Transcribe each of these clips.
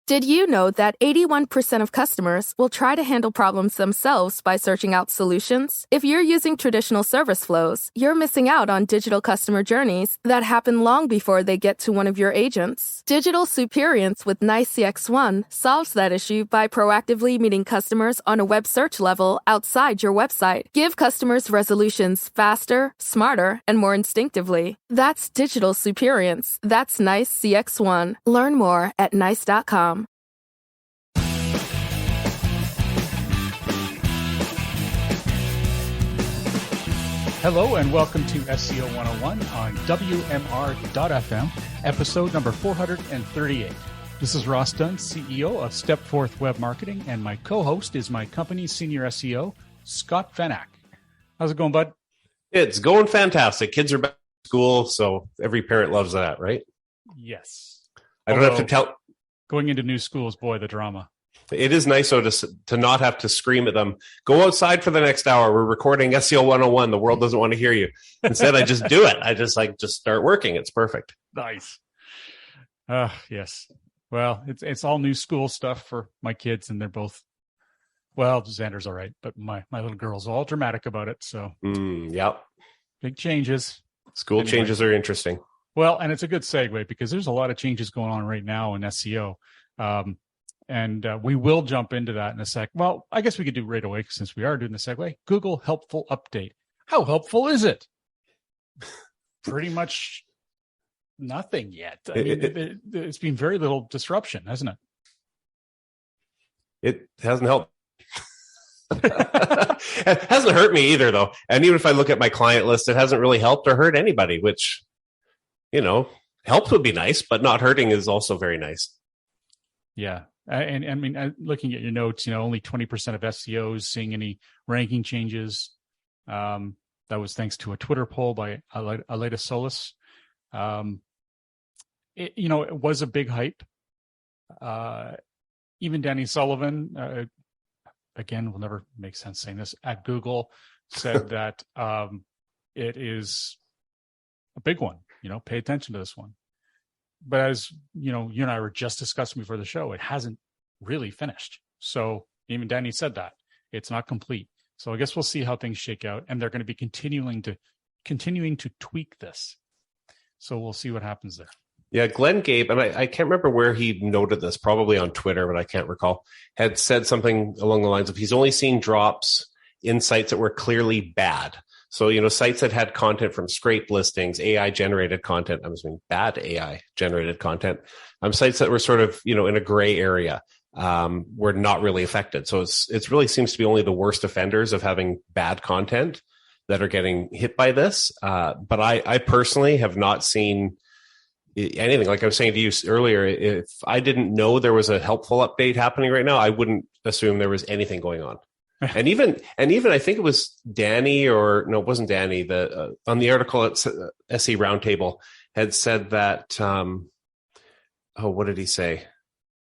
Did you know that 81% of customers will try to handle problems themselves by searching out solutions? If you're using traditional service flows, you're missing out on digital customer journeys that happen long before they get to one of your agents. Digital Superience with Nice CX1 solves that issue by proactively meeting customers on a web search level outside your website. Give customers resolutions faster, smarter, and more instinctively. That's Digital Superience. That's Nice CX1. Learn more at nice.com. Hello and welcome to SEO 101 on WMR.FM, episode number 438. This is Ross Dunn, CEO of Stepforth Web Marketing, and my co-host is my company's senior SEO, Scott Vanak. How's it going, bud? It's going fantastic. Kids are back to school, so every parent loves that, right? Yes. I don't have to tell. Going into new schools, boy, the drama. It is nice, though, to not have to scream at them. Go outside for the next hour. We're recording SEO 101. The world doesn't want to hear you. Instead, I just do it. I just start working. It's perfect. Nice. Yes. Well, it's all new school stuff for my kids, and they're both, well, Xander's all right, but my little girl's all dramatic about it. So, yep. Big changes. School changes are interesting. Well, and it's a good segue because there's a lot of changes going on right now in SEO. And we will jump into that in a sec. Well, I guess we could do right away since we are doing the segue. Google Helpful Update. How helpful is it? Pretty much nothing yet. I mean, it's been very little disruption, hasn't it? It hasn't helped. It hasn't hurt me either, though. And even if I look at my client list, it hasn't really helped or hurt anybody, which, helps would be nice, but not hurting is also very nice. Yeah. And I mean, looking at your notes, only 20% of SEOs seeing any ranking changes. That was thanks to a Twitter poll by Aleta Solis. It was a big hype. Even Danny Sullivan, again, will never make sense saying this, at Google said that it is a big one. Pay attention to this one. But as you and I were just discussing before the show, it hasn't really finished. So even Danny said that it's not complete. So I guess we'll see how things shake out, and they're going to be continuing to tweak this. So we'll see what happens there. Yeah, Glenn Gabe, and I can't remember where he noted this, probably on Twitter, but I can't recall, had said something along the lines of he's only seen drops in sites that were clearly bad. So, sites that had content from scrape listings, AI-generated content, I'm assuming bad AI-generated content, sites that were sort of, in a gray area, were not really affected. So it really seems to be only the worst offenders of having bad content that are getting hit by this. But I personally have not seen anything. Like I was saying to you earlier, if I didn't know there was a helpful update happening right now, I wouldn't assume there was anything going on. And even I think it was Danny, or no, it wasn't Danny. On the article at SE Roundtable had said that. What did he say?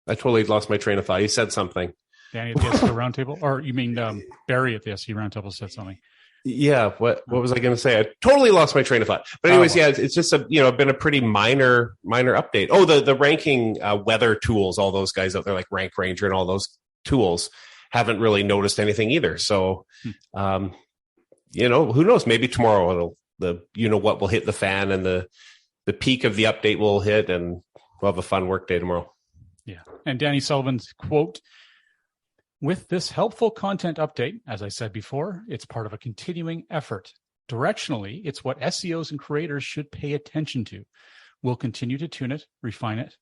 I totally lost my train of thought. He said something. Danny at the SE Roundtable, or you mean Barry at the SE Roundtable said something? Yeah. What was I going to say? I totally lost my train of thought. But anyways, it's just been a pretty minor update. Oh, the ranking weather tools, all those guys out there like Rank Ranger and all those tools haven't really noticed anything either. So, who knows? Maybe tomorrow what will hit the fan, and the peak of the update will hit, and we'll have a fun work day tomorrow. Yeah. And Danny Sullivan's quote, "With this helpful content update, as I said before, it's part of a continuing effort. Directionally, it's what SEOs and creators should pay attention to. We'll continue to tune it, refine it,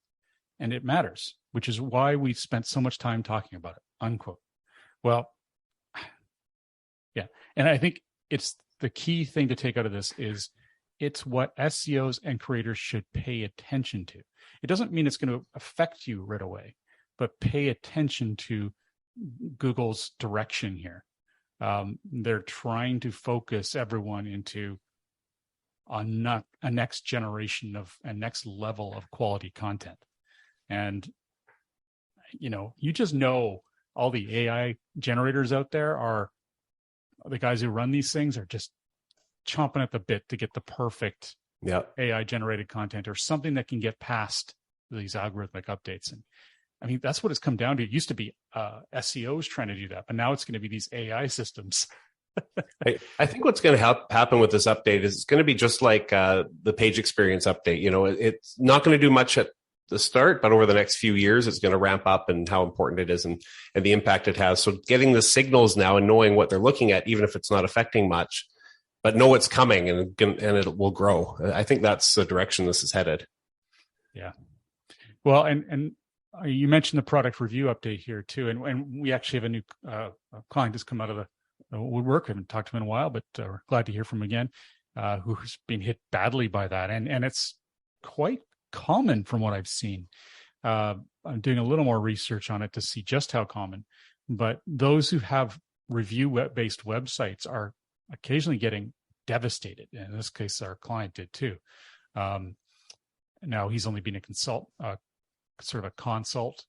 and it matters, which is why we've spent so much time talking about it," unquote. Well, yeah. And I think it's the key thing to take out of this is it's what SEOs and creators should pay attention to. It doesn't mean it's going to affect you right away, but pay attention to Google's direction here. They're trying to focus everyone into a next generation of a next level of quality content. And, you just know all the AI generators out there are the guys who run these things are just chomping at the bit to get the perfect AI generated content or something that can get past these algorithmic updates. And I mean, that's what it's come down to. It used to be SEOs trying to do that, but now it's going to be these AI systems. I think what's going to happen with this update is it's going to be just like the page experience update. It's not going to do much at the start, but over the next few years, it's going to ramp up and how important it is and the impact it has. So getting the signals now and knowing what they're looking at, even if it's not affecting much, but know it's coming and it will grow. I think that's the direction this is headed. Yeah. Well, and you mentioned the product review update here too. And we actually have a new client that's come out of the woodwork. I haven't talked to him in a while, but we're glad to hear from him again, who's been hit badly by that. And it's quite common from what I've seen. I'm doing a little more research on it to see just how common, but those who have review-based websites are occasionally getting devastated. And in this case, our client did too. Now he's only been a sort of a consult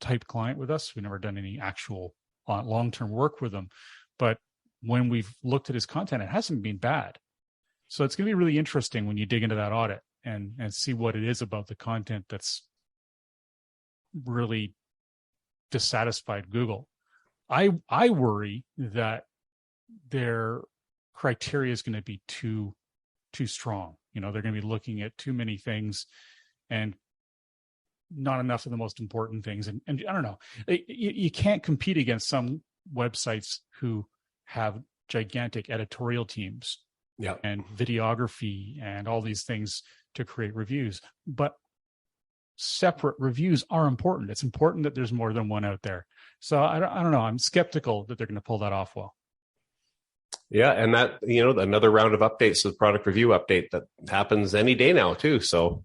type client with us. We've never done any actual long-term work with him, but when we've looked at his content, it hasn't been bad. So it's going to be really interesting when you dig into that audit and see what it is about the content that's really dissatisfied Google. I worry that their criteria is going to be too strong. They're going to be looking at too many things and not enough of the most important things. And I don't know, you can't compete against some websites who have gigantic editorial teams and videography and all these things to create reviews. But separate reviews are important. It's important that there's more than one out there. So I don't know. I'm skeptical that they're going to pull that off well. Yeah, and that, another round of updates to the product review update that happens any day now too. So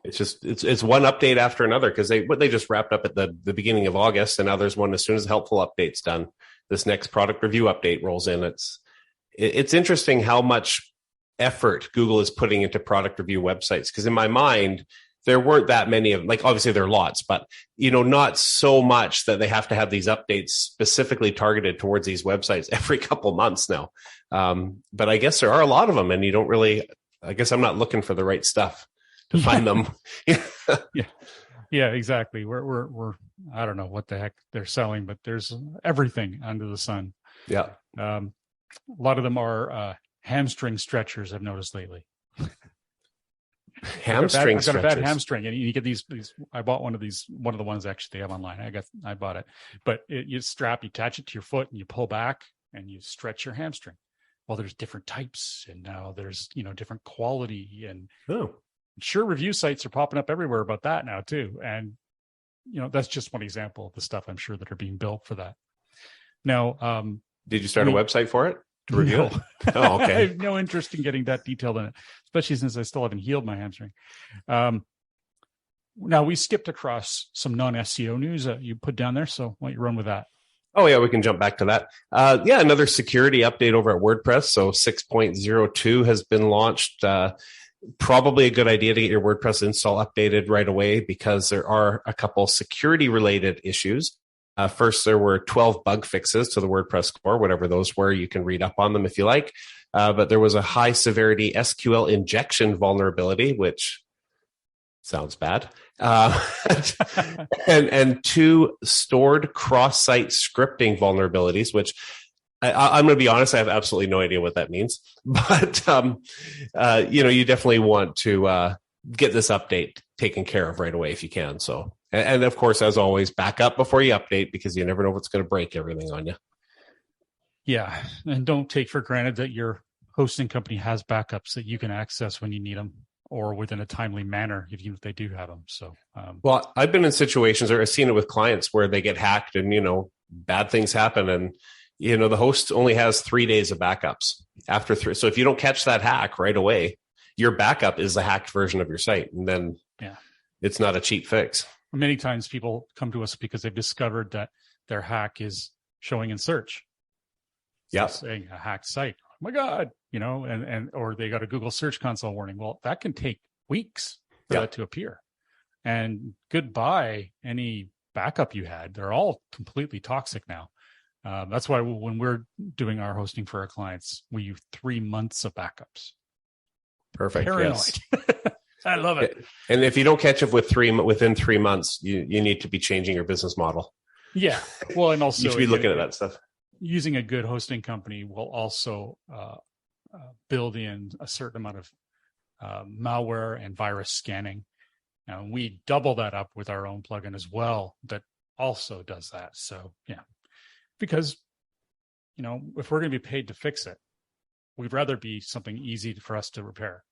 it's just it's one update after another, because they just wrapped up at the beginning of August, and now there's one as soon as the helpful update's done. This next product review update rolls in. It's interesting how much effort Google is putting into product review websites, because in my mind, there weren't that many of, like, obviously there are lots, but not so much that they have to have these updates specifically targeted towards these websites every couple months now. But I guess there are a lot of them, and you don't really, I guess I'm not looking for the right stuff to find them. Yeah, exactly. We're I don't know what the heck they're selling, but there's everything under the sun. Yeah. A lot of them are hamstring stretchers, I've noticed lately. Hamstring I've got a bad hamstring, and you get these. I bought one of the ones actually they have online. I bought it, but you attach it to your foot, and you pull back, and you stretch your hamstring. Well, there's different types, and now there's different quality, and sure, review sites are popping up everywhere about that now too. And that's just one example of the stuff I'm sure that are being built for that. Now, did you start a website for it to review it? Oh, okay. I have no interest in getting that detailed in it, especially since I still haven't healed my hamstring. Now, we skipped across some non-SEO news that you put down there, so why don't you run with that? Oh, yeah, we can jump back to that. Another security update over at WordPress. So 6.02 has been launched. Probably a good idea to get your WordPress install updated right away, because there are a couple security-related issues. First, there were 12 bug fixes to the WordPress core, whatever those were. You can read up on them if you like. But there was a high-severity SQL injection vulnerability, which sounds bad. And 2 stored cross-site scripting vulnerabilities, which I'm going to be honest, I have absolutely no idea what that means. But, you definitely want to get this update taken care of right away if you can. So, and of course, as always, back up before you update, because you never know what's going to break everything on you. Yeah. And don't take for granted that your hosting company has backups that you can access when you need them, or within a timely manner, even if they do have them. So, well, I've been in situations, or I've seen it with clients, where they get hacked and, bad things happen, and the host only has 3 days of backups after 3. So if you don't catch that hack right away, your backup is the hacked version of your site. And then it's not a cheap fix. Many times people come to us because they've discovered that their hack is showing in search. Yeah. Saying a hacked site. Oh my God, or they got a Google Search Console warning. Well, that can take weeks for that to appear. And goodbye, any backup you had. They're all completely toxic now. That's why when we're doing our hosting for our clients, we use 3 months of backups. Perfect. Paranoid. Yes. I love it. And if you don't catch up within 3 months, you need to be changing your business model. Yeah. Well, and also you should be looking at that stuff. Using a good hosting company will also build in a certain amount of malware and virus scanning. And we double that up with our own plugin as well that also does that. So yeah, because, if we're going to be paid to fix it, we'd rather be something easy for us to repair.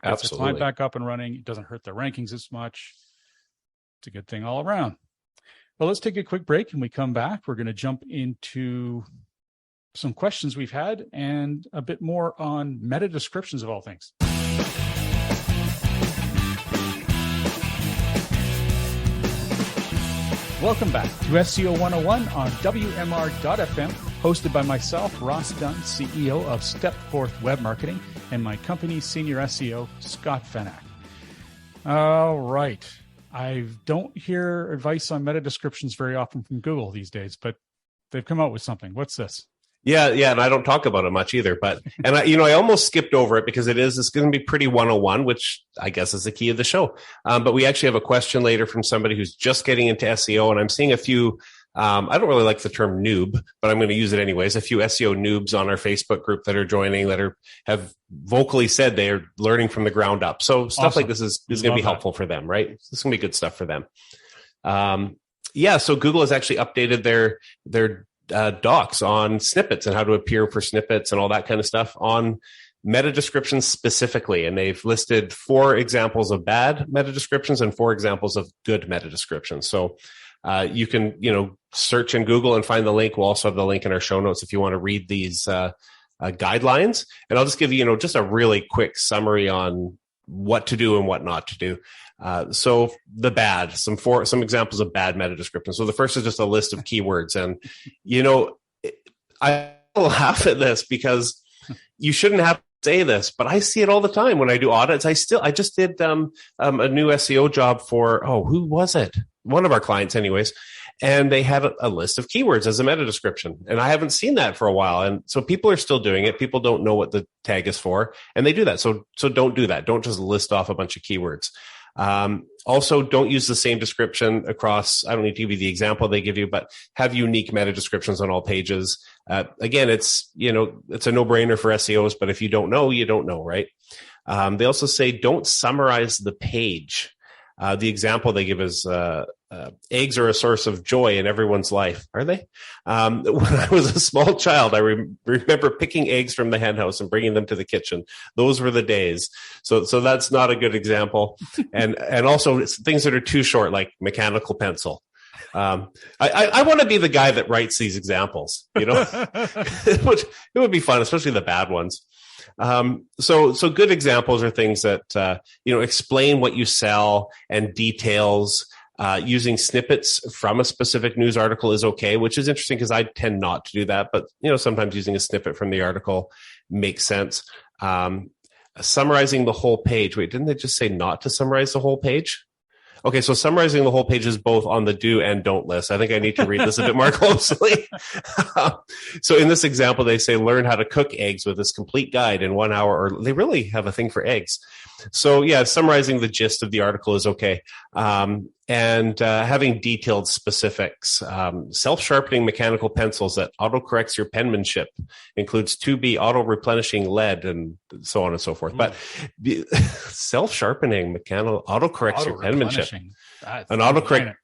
Gets the client back up and running. It doesn't hurt the rankings as much. It's a good thing all around. Well, let's take a quick break. And we come back, we're going to jump into some questions we've had and a bit more on meta descriptions of all things. Welcome back to SEO 101 on WMR.FM, hosted by myself, Ross Dunn, CEO of Stepforth Web Marketing, and my company's senior SEO, Scott Fenack. All right. I don't hear advice on meta descriptions very often from Google these days, but they've come out with something. What's this? Yeah, and I don't talk about it much either. But I almost skipped over it because it's going to be pretty 101, which I guess is the key of the show. But we actually have a question later from somebody who's just getting into SEO, and I'm seeing a few. I don't really like the term noob, but I'm going to use it anyways. A few SEO noobs on our Facebook group that are joining that have vocally said they are learning from the ground up. So stuff like this is going to be helpful for them, right? This is going to be good stuff for them. So Google has actually updated their docs on snippets and how to appear for snippets and all that kind of stuff on meta descriptions specifically. And they've listed 4 examples of bad meta descriptions and 4 examples of good meta descriptions. So you can, search in Google and find the link. We'll also have the link in our show notes if you want to read these guidelines. And I'll just give you, just a really quick summary on what to do and what not to do. So the bad, some examples of bad meta descriptions. So the first is just a list of keywords. And, I laugh at this because you shouldn't have to say this, but I see it all the time when I do audits. I just did a new SEO job for, who was it? One of our clients anyways. And they had a list of keywords as a meta description. And I haven't seen that for a while. And so people are still doing it. People don't know what the tag is for, and they do that. So don't do that. Don't just list off a bunch of keywords. Also, don't use the same description across. I don't need to give you the example they give you, but have unique meta descriptions on all pages. Again, it's a no-brainer for SEOs, but if you don't know, you don't know, right? They also say don't summarize the page. The example they give is eggs are a source of joy in everyone's life. Are they? When I was a small child, I remember picking eggs from the hen house and bringing them to the kitchen. Those were the days. So that's not a good example. And also things that are too short, like mechanical pencil. I want to be the guy that writes these examples. It would be fun, especially the bad ones. So good examples are things that, explain what you sell and details. Using snippets from a specific news article is okay, which is interesting because I tend not to do that. But, sometimes using a snippet from the article makes sense. Summarizing the whole page. Wait, didn't they just say not to summarize the whole page? Okay, so summarizing the whole page is both on the do and don't list. I think I need to read this a bit more closely. So in this example, they say, learn how to cook eggs with this complete guide in 1 hour, or they really have a thing for eggs. So yeah, summarizing the gist of the article is okay. And having detailed specifics. Self-sharpening mechanical pencils that autocorrects your penmanship, includes 2B auto-replenishing lead, and so on and so forth. But self-sharpening mechanical autocorrects your penmanship. An autocorrect,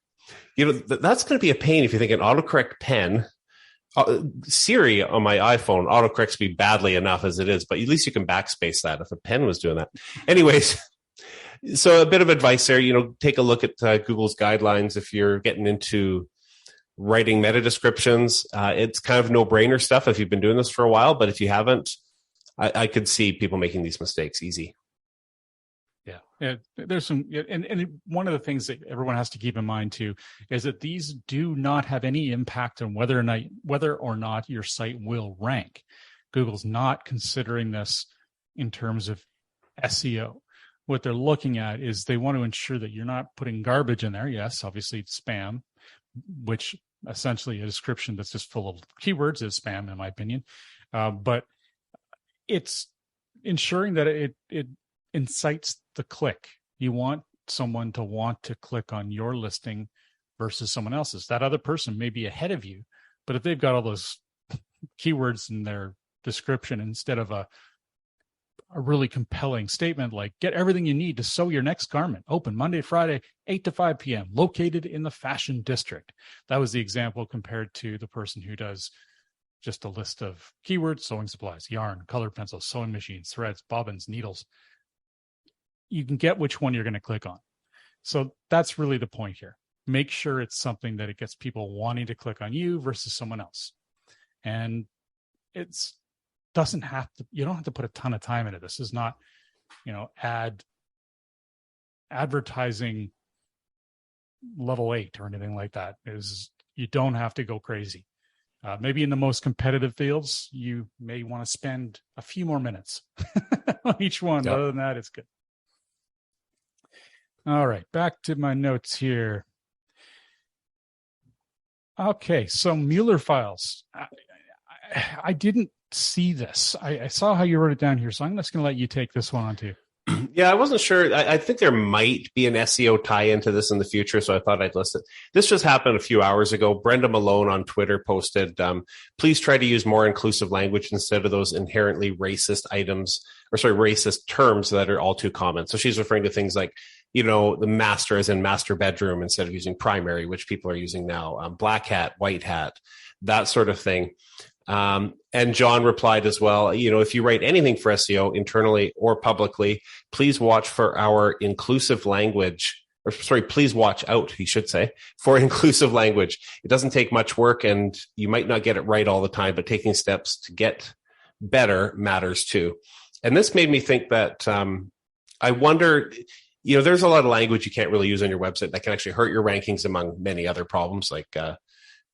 that's going to be a pain if you think an autocorrect pen. Siri on my iPhone autocorrects me badly enough as it is, but at least you can backspace that if a pen was doing that. Anyways. So a bit of advice there, take a look at Google's guidelines if you're getting into writing meta descriptions. It's kind of no-brainer stuff if you've been doing this for a while, but if you haven't, I could see people making these mistakes easy. Yeah, there's some, and one of the things that everyone has to keep in mind too is that these do not have any impact on whether or not your site will rank. Google's not considering this in terms of SEO. What they're looking at is they want to ensure that you're not putting garbage in there. Yes, obviously it's spam, which essentially a description that's just full of keywords is spam, in my opinion. But it's ensuring that it incites the click. You want someone to want to click on your listing versus someone else's. That other person may be ahead of you, but if they've got all those keywords in their description instead of a really compelling statement like get everything you need to sew your next garment, open Monday, Friday, 8 to 5 p.m., located in the fashion district. That was the example compared to the person who does just a list of keywords, sewing supplies, yarn, colored pencils, sewing machines, threads, bobbins, needles. You can get which one you're going to click on. So that's really the point here. Make sure it's something that it gets people wanting to click on you versus someone else. And you don't have to put a ton of time into this. This is not, advertising level 8 or anything like that. You don't have to go crazy. Maybe in the most competitive fields, you may want to spend a few more minutes on each one. Yep. Other than that, it's good. All right, back to my notes here. Okay, so Mueller files. I didn't see this. I saw how you wrote it down here, so I'm just going to let you take this one on too. Yeah, I wasn't sure. I think there might be an SEO tie into this in the future, so I thought I'd list it. This just happened a few hours ago. Brenda Malone on Twitter posted, please try to use more inclusive language instead of those inherently racist racist terms that are all too common. So she's referring to things like, the master as in master bedroom instead of using primary, which people are using now, black hat, white hat, that sort of thing. And John replied as well, if you write anything for SEO internally or publicly, please watch for our inclusive language, please watch out, he should say, for inclusive language. It doesn't take much work and you might not get it right all the time, but taking steps to get better matters too. And this made me think that, I wonder, there's a lot of language you can't really use on your website that can actually hurt your rankings among many other problems like,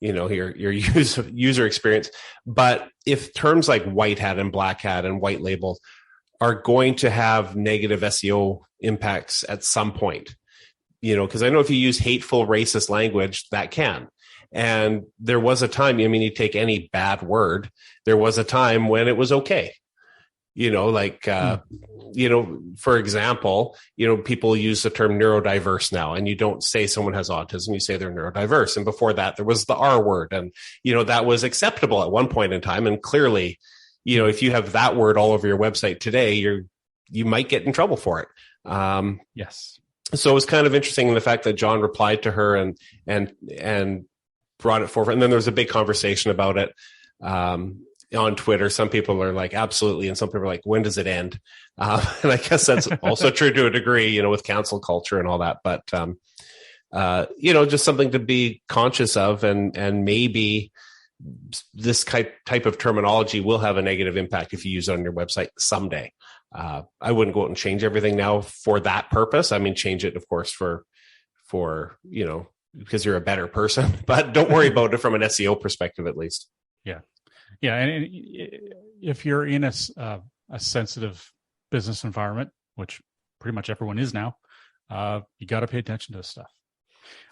your user experience. But if terms like white hat and black hat and white label are going to have negative SEO impacts at some point, because I know if you use hateful, racist language, that can. And there was a time, you take any bad word, there was a time when it was okay. For example, people use the term neurodiverse now, and you don't say someone has autism, you say they're neurodiverse. And before that, there was the R word, and, that was acceptable at one point in time. And clearly, if you have that word all over your website today, you might get in trouble for it. Yes. So it was kind of interesting in the fact that John replied to her and brought it forward. And then there was a big conversation about it. On Twitter, some people are like, absolutely. And some people are like, when does it end? And I guess that's also true to a degree, with cancel culture and all that. But, just something to be conscious of. And maybe this type of terminology will have a negative impact if you use it on your website someday. I wouldn't go out and change everything now for that purpose. I mean, change it, of course, for because you're a better person. But don't worry about it from an SEO perspective, at least. Yeah. Yeah, and if you're in a sensitive business environment, which pretty much everyone is now, you got to pay attention to this stuff.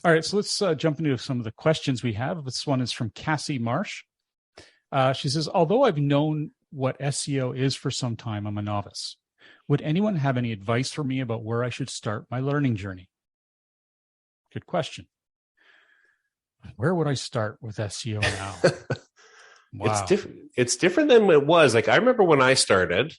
All right, so let's jump into some of the questions we have. This one is from Cassie Marsh. She says, although I've known what SEO is for some time, I'm a novice. Would anyone have any advice for me about where I should start my learning journey? Good question. Where would I start with SEO now? Wow. It's different than it was. Like I remember when I started,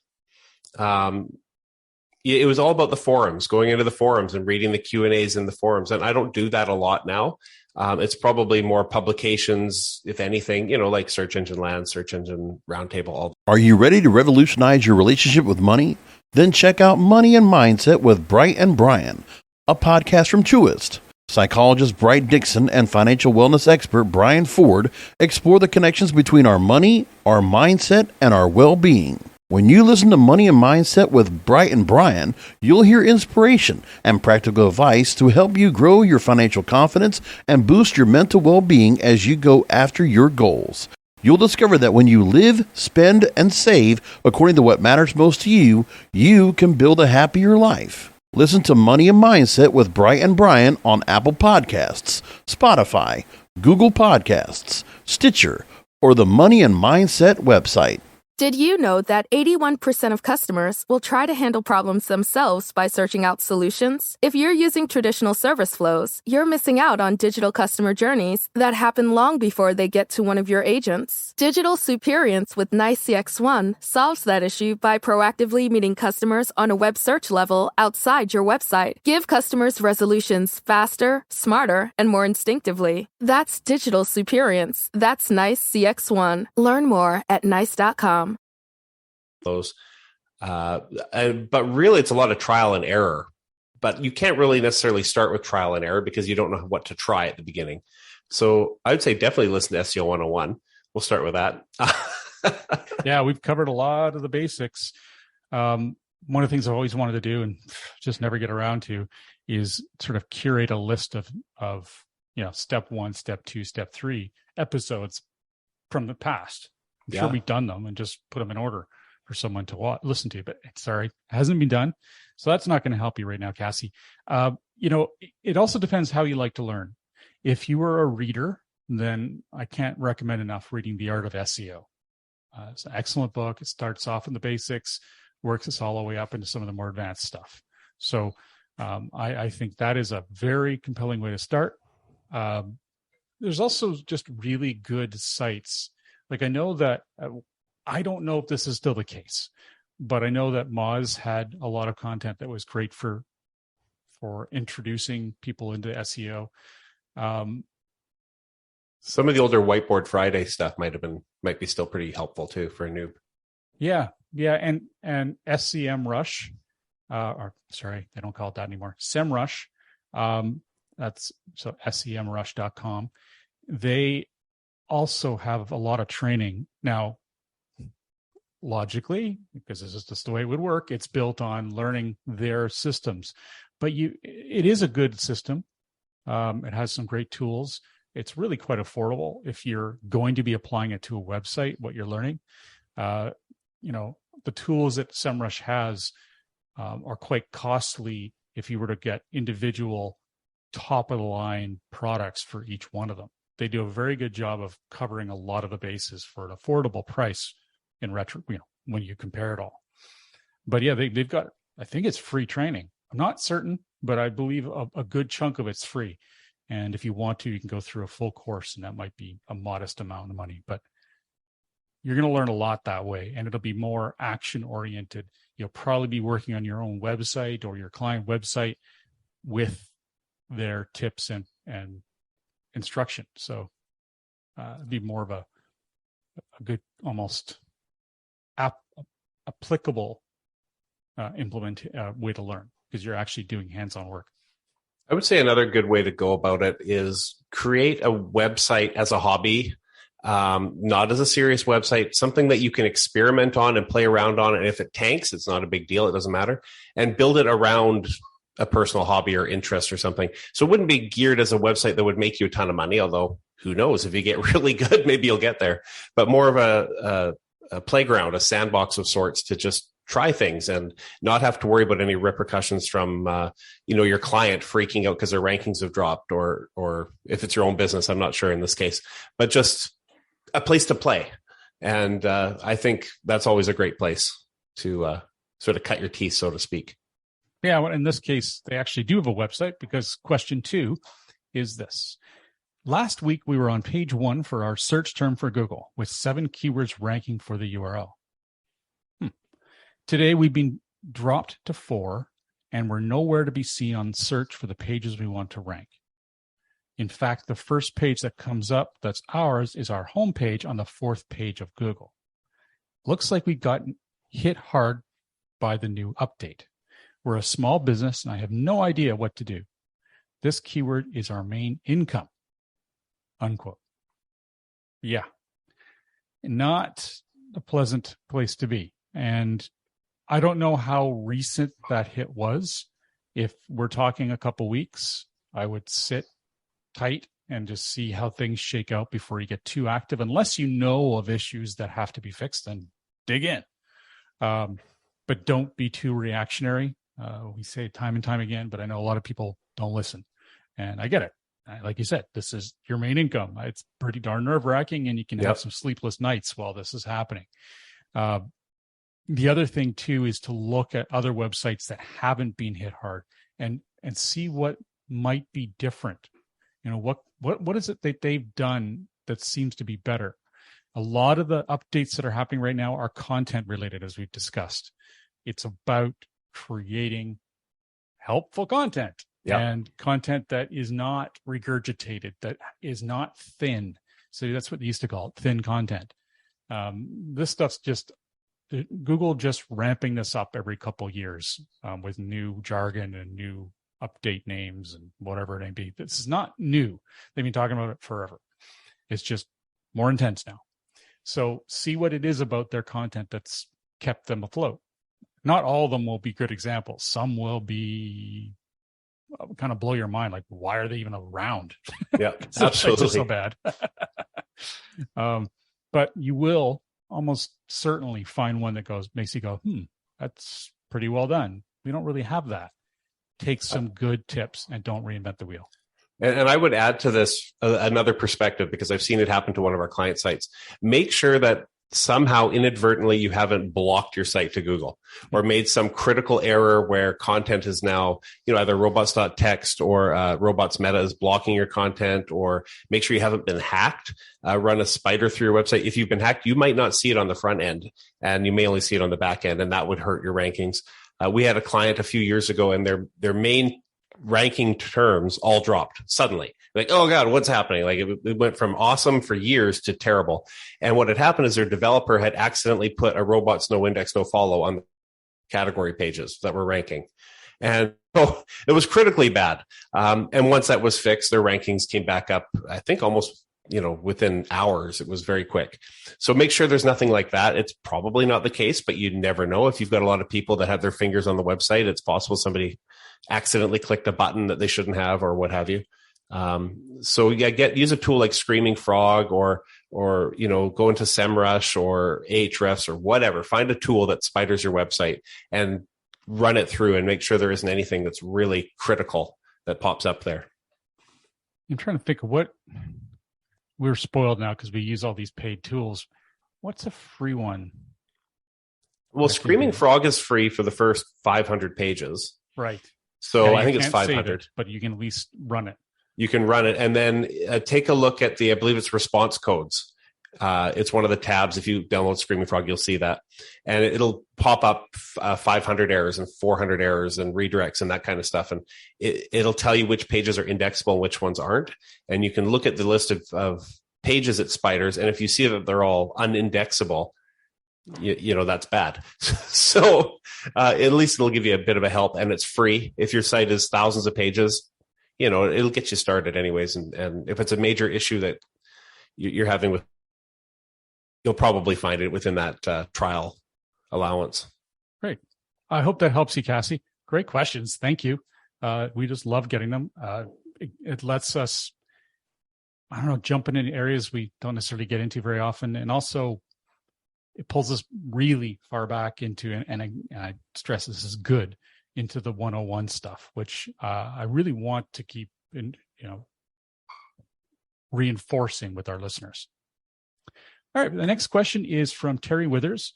it was all about the forums, going into the forums and reading the Q&As in the forums. And I don't do that a lot now. It's probably more publications, if anything, like Search Engine Land, Search Engine Roundtable. Are you ready to revolutionize your relationship with money? Then check out Money and Mindset with Bright and Brian, a podcast from Truist. Psychologist Bright Dixon and financial wellness expert Brian Ford explore the connections between our money, our mindset, and our well-being. When you listen to Money and Mindset with Bright and Brian, you'll hear inspiration and practical advice to help you grow your financial confidence and boost your mental well-being as you go after your goals. You'll discover that when you live, spend, and save according to what matters most to you, you can build a happier life. Listen to Money and Mindset with Bright and Brian on Apple Podcasts, Spotify, Google Podcasts, Stitcher, or the Money and Mindset website. Did you know that 81% of customers will try to handle problems themselves by searching out solutions? If you're using traditional service flows, you're missing out on digital customer journeys that happen long before they get to one of your agents. Digital Superience with Nice CX1 solves that issue by proactively meeting customers on a web search level outside your website. Give customers resolutions faster, smarter, and more instinctively. That's Digital Superience. That's Nice CX1. Learn more at nice.com. Those, but really it's a lot of trial and error, but you can't really necessarily start with trial and error because you don't know what to try at the beginning. So I would say definitely listen to SEO 101. We'll start with that. Yeah, we've covered a lot of the basics. One of the things I've always wanted to do and just never get around to is sort of curate a list of step 1, step 2, step 3 episodes from the past. I'm sure we've done them and just put them in order for someone to listen to, but it hasn't been done. So that's not going to help you right now, Cassie. It also depends how you like to learn. If you are a reader, then I can't recommend enough reading The Art of SEO. It's an excellent book. It starts off in the basics, works us all the way up into some of the more advanced stuff. So I think that is a very compelling way to start. There's also just really good sites. Like I know that I don't know if this is still the case, but I know that Moz had a lot of content that was great for introducing people into SEO. Some of the older Whiteboard Friday stuff might be still pretty helpful too for a noob. Yeah, and SEM Rush, they don't call it that anymore. SEMrush, that's so semrush.com. They also have a lot of training now. Logically, because this is just the way it would work, it's built on learning their systems. But it is a good system. It has some great tools. It's really quite affordable if you're going to be applying it to a website, what you're learning. The tools that SEMrush has are quite costly if you were to get individual top-of-the-line products for each one of them. They do a very good job of covering a lot of the bases for an affordable price when you compare it all. But yeah, they've got, I think it's free training. I'm not certain, but I believe a good chunk of it's free. And if you want to, you can go through a full course, and that might be a modest amount of money, but you're going to learn a lot that way, and it'll be more action oriented. You'll probably be working on your own website or your client website with their tips and instruction. So it'd be more of a good, almost applicable way to learn, because you're actually doing hands-on work. I would say another good way to go about it is create a website as a hobby, not as a serious website, something that you can experiment on and play around on. And if it tanks, it's not a big deal. It doesn't matter. And build it around a personal hobby or interest or something. So it wouldn't be geared as a website that would make you a ton of money, although who knows, if you get really good, maybe you'll get there. But more of a playground, a sandbox of sorts to just try things and not have to worry about any repercussions from, your client freaking out because their rankings have dropped, or if it's your own business, I'm not sure in this case, but just a place to play. And I think that's always a great place to sort of cut your teeth, so to speak. Yeah, well, in this case, they actually do have a website, because question 2 is this. Last week, we were on page 1 for our search term for Google with 7 keywords ranking for the URL. Today, we've been dropped to 4, and we're nowhere to be seen on search for the pages we want to rank. In fact, the first page that comes up that's ours is our homepage on the 4th page of Google. Looks like we got hit hard by the new update. We're a small business, and I have no idea what to do. This keyword is our main income. Unquote. Yeah. Not a pleasant place to be. And I don't know how recent that hit was. If we're talking a couple weeks, I would sit tight and just see how things shake out before you get too active. Unless you know of issues that have to be fixed, then dig in. But don't be too reactionary. We say it time and time again, but I know a lot of people don't listen. And I get it. Like you said, this is your main income. It's pretty darn nerve-wracking, and you can have some sleepless nights while this is happening. The other thing too is to look at other websites that haven't been hit hard and see what might be different. What is it that they've done that seems to be better? A lot of the updates that are happening right now are content related, as we've discussed. It's about creating helpful content and content that is not regurgitated, that is not thin. So that's what they used to call it, thin content. This stuff's just Google just ramping this up every couple of years with new jargon and new update names and whatever it may be. This is not new. They've been talking about it forever. It's just more intense now. So see what it is about their content that's kept them afloat. Not all of them will be good examples. Some will be kind of blow your mind. Like, why are they even around? Yeah, absolutely. So bad. But you will almost certainly find one that makes you go, that's pretty well done. We don't really have that. Take some good tips and don't reinvent the wheel. And I would add to this another perspective, because I've seen it happen to one of our client sites. Make sure that somehow inadvertently you haven't blocked your site to Google or made some critical error where content is now, either robots.txt or robots meta is blocking your content, or make sure you haven't been hacked. Run a spider through your website. If you've been hacked, you might not see it on the front end and you may only see it on the back end, and that would hurt your rankings. We had a client a few years ago and their main ranking terms all dropped suddenly. Like, oh God, what's happening? Like it went from awesome for years to terrible. And what had happened is their developer had accidentally put a robots no index, no follow on the category pages that were ranking. And so it was critically bad. And once that was fixed, their rankings came back up, I think almost, within hours. It was very quick. So make sure there's nothing like that. It's probably not the case, but you never know. If you've got a lot of people that have their fingers on the website, it's possible somebody accidentally clicked a button that they shouldn't have or what have you. So use a tool like Screaming Frog or go into SEMrush or Ahrefs or whatever. Find a tool that spiders your website and run it through and make sure there isn't anything that's really critical that pops up there. I'm trying to think of what we're spoiled now because we use all these paid tools. What's a free one? Well, Screaming Frog is free for the first 500 pages. Right. So I think it's 500. But you can at least run it. You can run it. And then take a look at I believe it's response codes. It's one of the tabs. If you download Screaming Frog, you'll see that. And it'll pop up 500 errors and 400 errors and redirects and that kind of stuff. And it'll tell you which pages are indexable and which ones aren't. And you can look at the list of pages it spiders. And if you see that they're all unindexable, that's bad. So at least it'll give you a bit of a help, and it's free. If your site is thousands of pages, it'll get you started anyways. And if it's a major issue that you're having with, you'll probably find it within that trial allowance. Great. I hope that helps you, Cassie. Great questions. Thank you. We just love getting them. It lets us, jump in areas we don't necessarily get into very often. And also, it pulls us really far back into, and I stress this is good, into the 101 stuff, which I really want to keep reinforcing with our listeners. All right, the next question is from Terry Withers.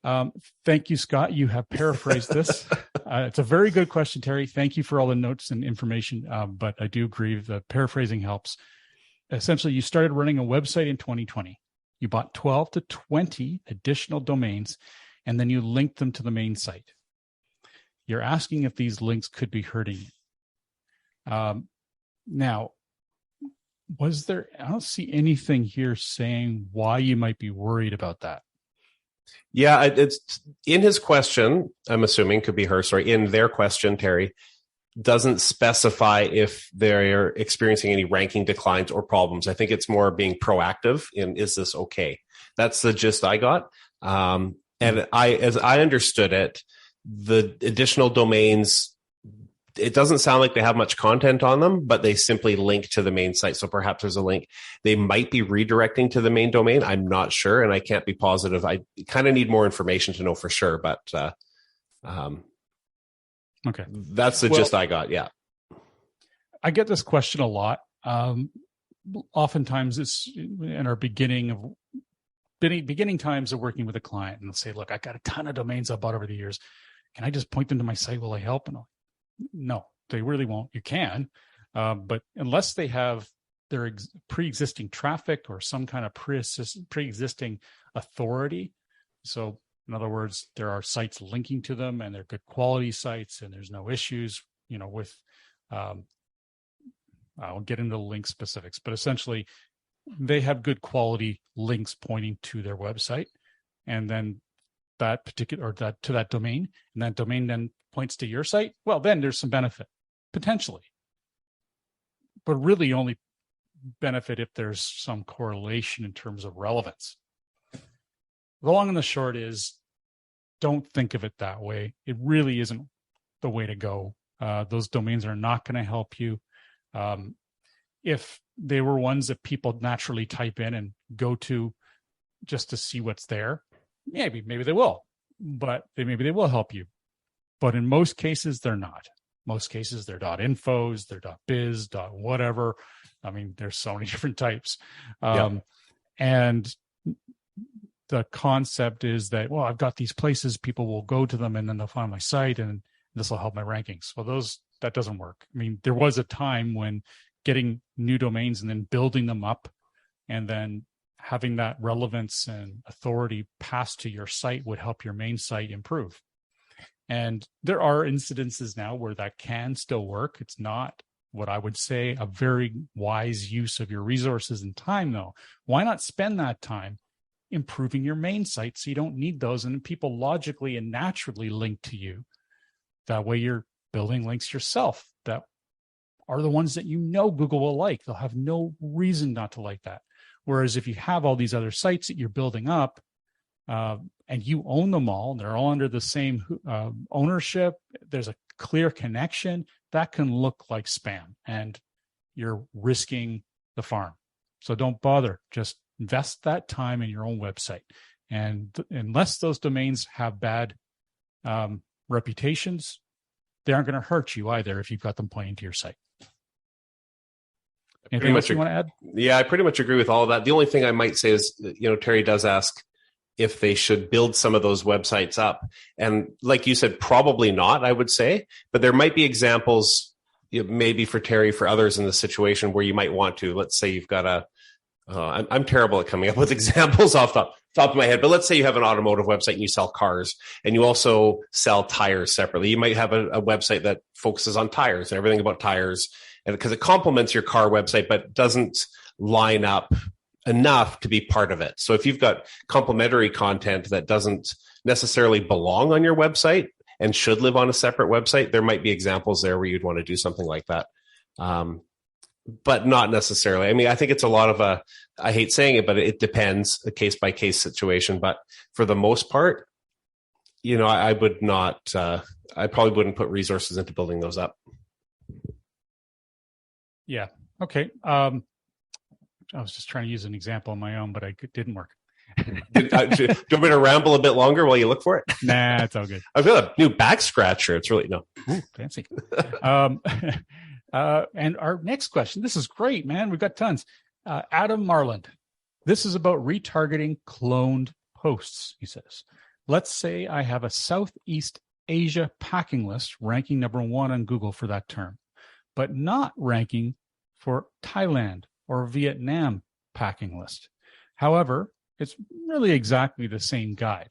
Thank you, Scott. You have paraphrased this. It's a very good question, Terry. Thank you for all the notes and information, but I do agree the paraphrasing helps. Essentially, you started running a website in 2020. You bought 12 to 20 additional domains, and then you linked them to the main site. You're asking if these links could be hurting you. Now, I don't see anything here saying why you might be worried about that. Yeah, it's in his question, I'm assuming, could be her, in their question, Terry, doesn't specify if they're experiencing any ranking declines or problems. I think it's more being proactive in, is this okay? That's the gist I got. And as I understood it, the additional domains, it doesn't sound like they have much content on them, but they simply link to the main site. So perhaps there's a link. They might be redirecting to the main domain. I'm not sure, and I can't be positive. I kind of need more information to know for sure, but okay, that's the gist I got. Yeah, I get this question a lot. Oftentimes, it's in our beginning of beginning times of working with a client, and they'll say, look, I got a ton of domains I bought over the years. Can I just point them to my site? Will I help? And no, they really won't. You can, but unless they have their pre-existing traffic or some kind of pre-existing authority. So in other words, there are sites linking to them and they're good quality sites and there's no issues, with, I'll get into the link specifics, but essentially they have good quality links pointing to their website. And then that particular, to that domain, and that domain then points to your site. Well, then there's some benefit potentially, but really only benefit if there's some correlation in terms of relevance. The long and the short is, don't think of it that way. It really isn't the way to go. Those domains are not going to help you. If they were ones that people naturally type in and go to just to see what's there, maybe they will, but maybe they will help you. But in most cases, they're not. Most cases, they're .infos, they're .biz, whatever. I mean, there's so many different types. And the concept is that, well, I've got these places, people will go to them and then they'll find my site and this will help my rankings. Well, that doesn't work. I mean, there was a time when getting new domains and then building them up and then having that relevance and authority passed to your site would help your main site improve. And there are incidences now where that can still work. It's not what I would say a very wise use of your resources and time, though. Why not spend that time improving your main site so you don't need those and people logically and naturally link to you? That way you're building links yourself that are the ones that Google will like. They'll have no reason not to like that. Whereas if you have all these other sites that you're building up and you own them all, and they're all under the same ownership, there's a clear connection, that can look like spam and you're risking the farm. So don't bother. Just invest that time in your own website. And unless those domains have bad reputations, they aren't going to hurt you either if you've got them pointing to your site. Anything else you want to add? Yeah, I pretty much agree with all of that. The only thing I might say is, Terry does ask if they should build some of those websites up. And like you said, probably not, I would say. But there might be examples, maybe for Terry, for others in the situation where you might want to. Let's say you've got I'm terrible at coming up with examples off the top of my head, but let's say you have an automotive website and you sell cars and you also sell tires separately. You might have a website that focuses on tires and everything about tires, and because it complements your car website, but doesn't line up enough to be part of it. So if you've got complementary content that doesn't necessarily belong on your website and should live on a separate website, there might be examples there where you'd want to do something like that. But not necessarily. I mean, I think it's a lot of I hate saying it, but it depends, a case by case situation. But for the most part, I would not, I probably wouldn't put resources into building those up. Yeah. Okay. I was just trying to use an example on my own, but it didn't work. Do you want me to ramble a bit longer while you look for it? Nah, it's all good. I've got a new back scratcher. It's really, no. Ooh, fancy. And our next question, this is great, man. We've got tons. Adam Marland. This is about retargeting cloned posts, he says. Let's say I have a Southeast Asia packing list ranking number 1 on Google for that term, but not ranking for Thailand or Vietnam packing list. However, it's really exactly the same guide.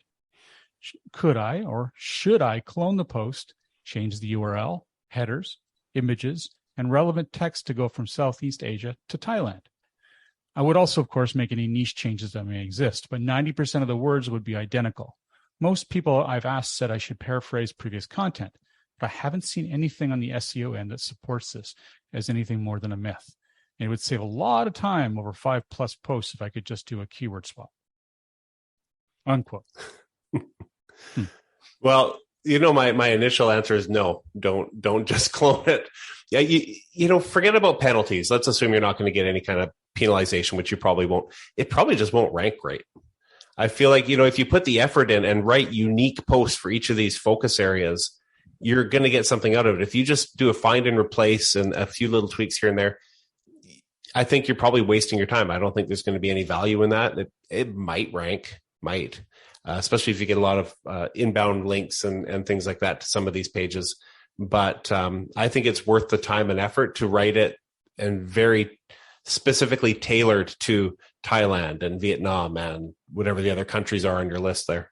Could I or should I clone the post, change the URL, headers, images, and relevant text to go from Southeast Asia to Thailand? I would also, of course, make any niche changes that may exist, but 90% of the words would be identical. Most people I've asked said I should paraphrase previous content, but I haven't seen anything on the SEO end that supports this as anything more than a myth. And it would save a lot of time over 5+ posts if I could just do a keyword swap. Unquote. Well, my initial answer is no, don't just clone it. Yeah, forget about penalties. Let's assume you're not going to get any kind of penalization, which you probably won't. It probably just won't rank great. I feel like, if you put the effort in and write unique posts for each of these focus areas, you're going to get something out of it. If you just do a find and replace and a few little tweaks here and there, I think you're probably wasting your time. I don't think there's going to be any value in that. It might rank, especially if you get a lot of inbound links and things like that to some of these pages. But I think it's worth the time and effort to write it and very specifically tailored to Thailand and Vietnam and whatever the other countries are on your list there.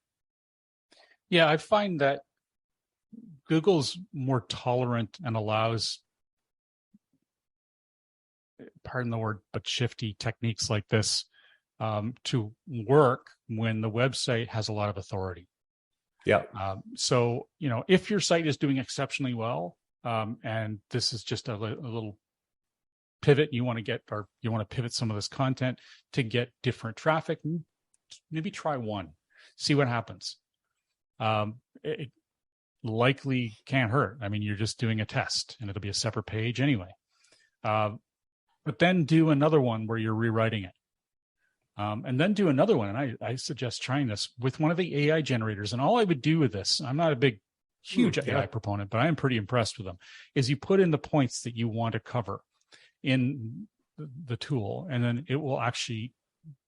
Yeah, I find that Google's more tolerant and allows, pardon the word, but shifty techniques like this to work when the website has a lot of authority. Yeah. So, if your site is doing exceptionally well, and this is just a little pivot you want to get, or you want to pivot some of this content to get different traffic, maybe try one, see what happens. It likely can't hurt. I mean, you're just doing a test and it'll be a separate page anyway. But then do another one where you're rewriting it. And then do another one. And I suggest trying this with one of the AI generators. And all I would do with this, I'm not a huge AI proponent, but I am pretty impressed with them, is you put in the points that you want to cover in the tool, and then it will actually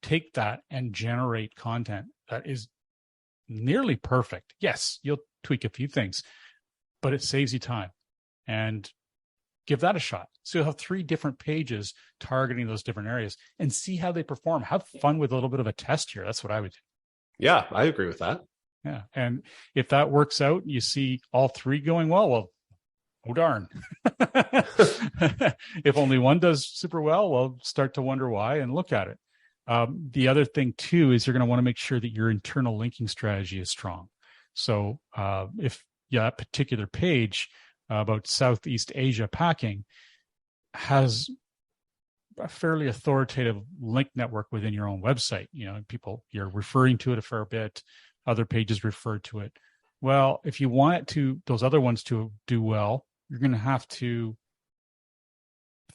take that and generate content that is nearly perfect. Yes, you'll tweak a few things, but it saves you time. And give that a shot. So you'll have 3 different pages targeting those different areas and see how they perform. Have fun with a little bit of a test here. That's what I would do. Yeah, I agree with that. Yeah. And if that works out, you see all 3 going well, oh darn. If only one does super well, start to wonder why and look at it. The other thing too is you're going to want to make sure that your internal linking strategy is strong. So if that particular page about Southeast Asia packing has a fairly authoritative link network within your own website, people, you're referring to it a fair bit, other pages refer to it. Well, if you want those other ones to do well, you're going to have to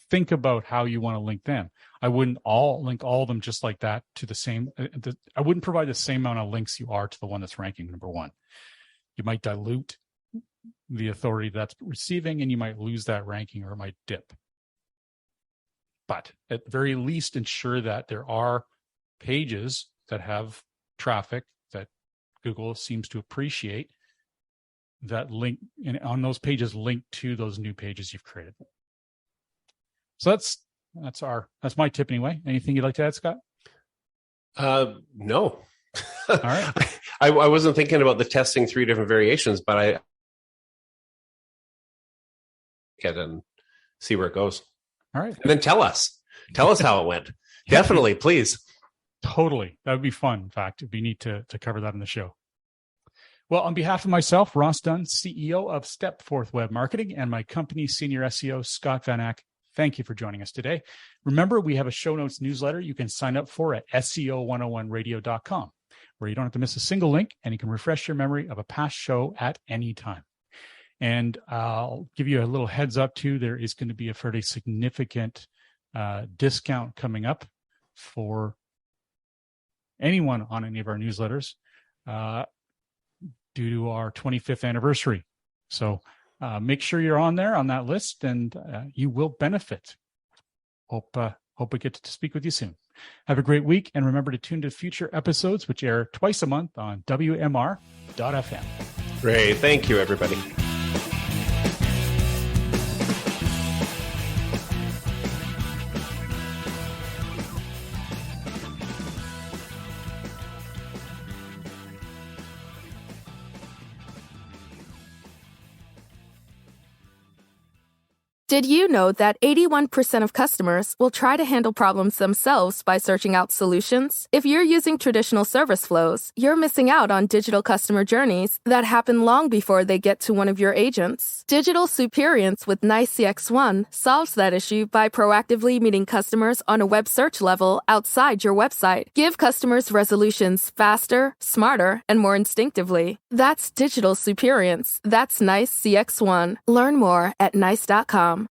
think about how you want to link them. I wouldn't link all of them just like that to the same. I wouldn't provide the same amount of links you are to the one that's ranking number 1. You might dilute the authority that's receiving, and you might lose that ranking, or it might dip. But at the very least, ensure that there are pages that have traffic that Google seems to appreciate, that link, and on those pages link to those new pages you've created. So that's my tip anyway. Anything you'd like to add, Scott? No. All right. I wasn't thinking about the testing 3 different variations, but I get and see where it goes. All right. And then tell us how it went. Definitely, please. Totally. That would be fun. In fact, it'd be neat to cover that in the show. Well, on behalf of myself, Ross Dunn, CEO of Stepforth Web Marketing, and my company's senior SEO, Scott Van Ack, thank you for joining us today. Remember, we have a show notes newsletter you can sign up for at SEO101radio.com, where you don't have to miss a single link, and you can refresh your memory of a past show at any time. And I'll give you a little heads up too. There is going to be a fairly significant discount coming up for anyone on any of our newsletters due to our 25th anniversary. So make sure you're on there on that list, and you will benefit. Hope we get to speak with you soon. Have a great week, and remember to tune to future episodes, which air twice a month on WMR.FM. Great. Thank you, everybody. Did you know that 81% of customers will try to handle problems themselves by searching out solutions? If you're using traditional service flows, you're missing out on digital customer journeys that happen long before they get to one of your agents. Digital Superience with Nice CX1 solves that issue by proactively meeting customers on a web search level outside your website. Give customers resolutions faster, smarter, and more instinctively. That's Digital Superience. That's Nice CX1. Learn more at nice.com.